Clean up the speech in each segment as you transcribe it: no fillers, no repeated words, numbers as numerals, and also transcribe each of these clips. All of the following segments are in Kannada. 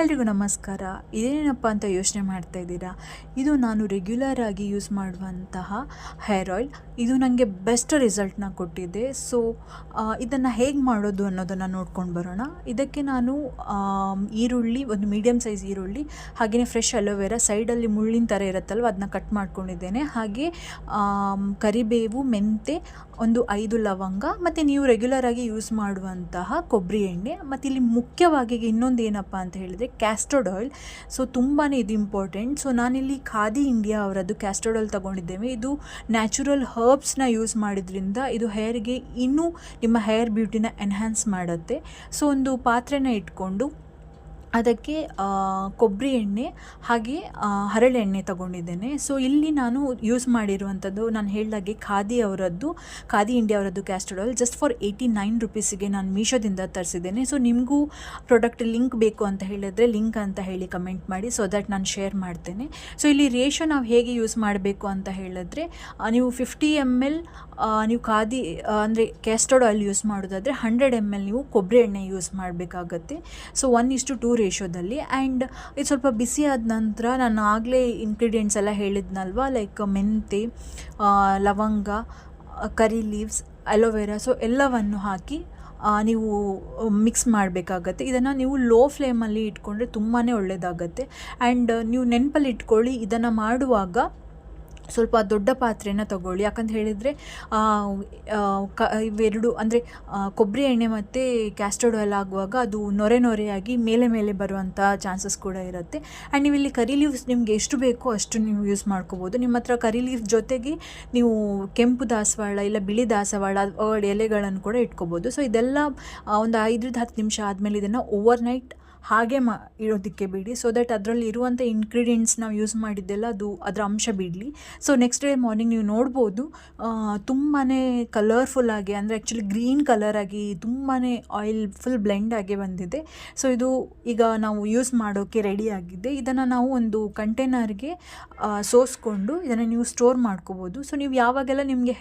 ಎಲ್ರಿಗೂ ನಮಸ್ಕಾರ. ಇದೇನಪ್ಪ ಅಂತ ಯೋಚನೆ ಮಾಡ್ತಾ ಇದ್ದೀರಾ? ಇದು ನಾನು ರೆಗ್ಯುಲರ್ ಆಗಿ ಯೂಸ್ ಮಾಡುವಂತಹ ಹೇರ್ ಆಯಿಲ್. ಇದು ನನಗೆ ಬೆಸ್ಟ್ ರಿಸಲ್ಟ್ನ ಕೊಟ್ಟಿದೆ. ಸೊ ಇದನ್ನು ಹೇಗೆ ಮಾಡೋದು ಅನ್ನೋದನ್ನು ನೋಡ್ಕೊಂಡು ಬರೋಣ. ಇದಕ್ಕೆ ನಾನು ಈರುಳ್ಳಿ, ಒಂದು ಮೀಡಿಯಮ್ ಸೈಜ್ ಈರುಳ್ಳಿ, ಹಾಗೆಯೇ ಫ್ರೆಶ್ ಅಲೋವೆರಾ, ಸೈಡಲ್ಲಿ ಮುಳ್ಳಿನ ಥರ ಇರುತ್ತಲ್ವ ಅದನ್ನ ಕಟ್ ಮಾಡ್ಕೊಂಡಿದ್ದೇನೆ. ಹಾಗೆ ಕರಿಬೇವು, ಮೆಂತೆ, ಒಂದು 5 ಲವಂಗ, ಮತ್ತು ನೀವು ರೆಗ್ಯುಲರಾಗಿ ಯೂಸ್ ಮಾಡುವಂತಹ ಕೊಬ್ಬರಿ ಎಣ್ಣೆ. ಮತ್ತು ಇಲ್ಲಿ ಮುಖ್ಯವಾಗಿ ಇನ್ನೊಂದು ಏನಪ್ಪ ಅಂತ ಹೇಳಿದರೆ ಕ್ಯಾಸ್ಟರ್ಡ್ ಆಯಿಲ್. ಸೊ ತುಂಬಾ ಇದು ಇಂಪಾರ್ಟೆಂಟ್. ಸೊ ನಾನಿಲ್ಲಿ ಖಾದಿ ಇಂಡಿಯಾ ಅವರದ್ದು ಕ್ಯಾಸ್ಟರ್ಡ್ ಆಯಿಲ್ ತೊಗೊಂಡಿದ್ದೇವೆ. ಇದು ನ್ಯಾಚುರಲ್ ಹರ್ಬ್ಸ್ನ ಯೂಸ್ ಮಾಡಿದ್ರಿಂದ ಇದು ಹೇರ್ಗೆ ಇನ್ನೂ ನಿಮ್ಮ ಹೇರ್ ಬ್ಯೂಟಿನ ಎನ್ಹ್ಯಾನ್ಸ್ ಮಾಡುತ್ತೆ. ಸೊ ಒಂದು ಪಾತ್ರೆನ ಇಟ್ಕೊಂಡು ಅದಕ್ಕೆ ಕೊಬ್ಬರಿ ಎಣ್ಣೆ ಹಾಗೆ ಹರಳೆಣ್ಣೆ ತೊಗೊಂಡಿದ್ದೇನೆ. ಸೊ ಇಲ್ಲಿ ನಾನು ಯೂಸ್ ಮಾಡಿರುವಂಥದ್ದು, ನಾನು ಹೇಳಿದಾಗೆ ಖಾದಿ ಇಂಡಿಯಾ ಅವರದ್ದು ಕ್ಯಾಸ್ಟರ್ಡ್ ಆಯಿಲ್ ಜಸ್ಟ್ ಫಾರ್ 89 ರುಪೀಸಿಗೆ ನಾನು ಮೀಶೋದಿಂದ ತರಿಸಿದ್ದೇನೆ. ಸೊ ನಿಮಗೂ ಪ್ರಾಡಕ್ಟ್ ಲಿಂಕ್ ಬೇಕು ಅಂತ ಹೇಳಿದರೆ ಲಿಂಕ್ ಅಂತ ಹೇಳಿ ಕಮೆಂಟ್ ಮಾಡಿ, ಸೊ ದಟ್ ನಾನು ಶೇರ್ ಮಾಡ್ತೇನೆ. ಸೊ ಇಲ್ಲಿ ರೇಷೋ ನಾವು ಹೇಗೆ ಯೂಸ್ ಮಾಡಬೇಕು ಅಂತ ಹೇಳಿದ್ರೆ, ನೀವು 50 ml ನೀವು ಖಾದಿ ಅಂದರೆ ಕ್ಯಾಸ್ಟರ್ಡ್ ಆಯಿಲ್ ಯೂಸ್ ಮಾಡೋದಾದರೆ 100 ml ನೀವು ಕೊಬ್ಬರಿ ಎಣ್ಣೆ ಯೂಸ್ ಮಾಡಬೇಕಾಗತ್ತೆ. ಸೊ 1:2 ರೇಷೋದಲ್ಲಿ. ಆ್ಯಂಡ್ ಇದು ಸ್ವಲ್ಪ ಬಿಸಿ ಆದ ನಂತರ ನಾನು ಆಗಲೇ ಇಂಗ್ರೀಡಿಯೆಂಟ್ಸ್ ಎಲ್ಲ ಹೇಳಿದ್ನಲ್ವ, ಲೈಕ್ ಮೆಂತೆ, ಲವಂಗ, ಕರಿ ಲೀವ್ಸ್, ಅಲೋವೆರಾ, ಸೊ ಎಲ್ಲವನ್ನು ಹಾಕಿ ನೀವು ಮಿಕ್ಸ್ ಮಾಡಬೇಕಾಗತ್ತೆ. ಇದನ್ನು ನೀವು ಲೋ ಫ್ಲೇಮಲ್ಲಿ ಇಟ್ಕೊಂಡ್ರೆ ತುಂಬಾ ಒಳ್ಳೆಯದಾಗತ್ತೆ. ಆ್ಯಂಡ್ ನೀವು ನೆನಪಲ್ಲಿ ಇಟ್ಕೊಳ್ಳಿ, ಇದನ್ನು ಮಾಡುವಾಗ ಸ್ವಲ್ಪ ದೊಡ್ಡ ಪಾತ್ರೆನ ತಗೊಳ್ಳಿ. ಯಾಕಂತ ಹೇಳಿದರೆ ಇವೆರಡು ಅಂದರೆ ಕೊಬ್ಬರಿ ಎಣ್ಣೆ ಮತ್ತು ಕ್ಯಾಸ್ಟರ್ಡ್ ಆಯಿಲ್ ಆಗುವಾಗ ಅದು ನೊರೆಯಾಗಿ ಮೇಲೆ ಬರುವಂಥ ಚಾನ್ಸಸ್ ಕೂಡ ಇರುತ್ತೆ. ಆ್ಯಂಡ್ ನೀವು ಇಲ್ಲಿ ಕರಿ ಲೀವ್ಸ್ ನಿಮಗೆ ಎಷ್ಟು ಬೇಕೋ ಅಷ್ಟು ನೀವು ಯೂಸ್ ಮಾಡ್ಕೋಬೋದು. ನಿಮ್ಮ ಹತ್ರ ಕರಿ ಲೀವ್ಸ್ ಜೊತೆಗೆ ನೀವು ಕೆಂಪು ದಾಸವಾಳ ಇಲ್ಲ ಬಿಳಿ ದಾಸವಾಳ ಎಲೆಗಳನ್ನು ಕೂಡ ಇಟ್ಕೋಬೋದು. ಸೊ ಇದೆಲ್ಲ ಒಂದು 5-10 ನಿಮಿಷ ಆದಮೇಲೆ ಇದನ್ನು ಓವರ್ನೈಟ್ ಹಾಗೆ ಇಡೋದಕ್ಕೆ ಬಿಡಿ. ಸೊ ದಟ್ ಅದರಲ್ಲಿ ಇರುವಂಥ ಇಂಗ್ರೀಡಿಯೆಂಟ್ಸ್ ನಾವು ಯೂಸ್ ಮಾಡಿದ್ದೆಲ್ಲ ಅದರ ಅಂಶ ಬಿಡಲಿ. ಸೊ ನೆಕ್ಸ್ಟ್ ಡೇ ಮಾರ್ನಿಂಗ್ ನೀವು ನೋಡ್ಬೋದು ತುಂಬಾ ಕಲರ್ಫುಲ್ಲಾಗಿ, ಅಂದರೆ ಆ್ಯಕ್ಚುಲಿ ಗ್ರೀನ್ ಕಲರಾಗಿ ತುಂಬಾ ಆಯಿಲ್ ಫುಲ್ ಬ್ಲೆಂಡ್ ಆಗಿ ಬಂದಿದೆ. ಸೊ ಇದು ಈಗ ನಾವು ಯೂಸ್ ಮಾಡೋಕ್ಕೆ ರೆಡಿ ಆಗಿದೆ. ಇದನ್ನು ನಾವು ಒಂದು ಕಂಟೈನರ್ಗೆ ಸೋಸ್ಕೊಂಡು ಇದನ್ನು ನೀವು ಸ್ಟೋರ್ ಮಾಡ್ಕೋಬೋದು. ಸೊ ನೀವು ಯಾವಾಗೆಲ್ಲ ನಿಮಗೆ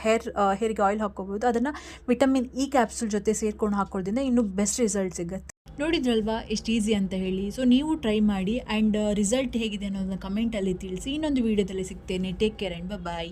ಹೇರ್ಗೆ ಆಯಿಲ್ ಹಾಕ್ಕೋಬೋದು, ಅದನ್ನು ವಿಟಮಿನ್ ಇ ಕ್ಯಾಪ್ಸೂಲ್ ಜೊತೆ ಸೇರ್ಕೊಂಡು ಹಾಕೋದ್ರಿಂದ ಇನ್ನೂ ಬೆಸ್ಟ್ ರಿಸಲ್ಟ್ ಸಿಗುತ್ತೆ. ನೋಡಿದ್ರಲ್ವಾ ಎಷ್ಟು ಈಸಿ ಅಂತ ಹೇಳಿ. ಸೊ ನೀವು ಟ್ರೈ ಮಾಡಿ ಆ್ಯಂಡ್ ರಿಸಲ್ಟ್ ಹೇಗಿದೆ ಅನ್ನೋದನ್ನ ಕಮೆಂಟಲ್ಲಿ ತಿಳಿಸಿ. ಇನ್ನೊಂದು ವೀಡಿಯೋದಲ್ಲಿ ಸಿಗ್ತೇನೆ. Take care and bye.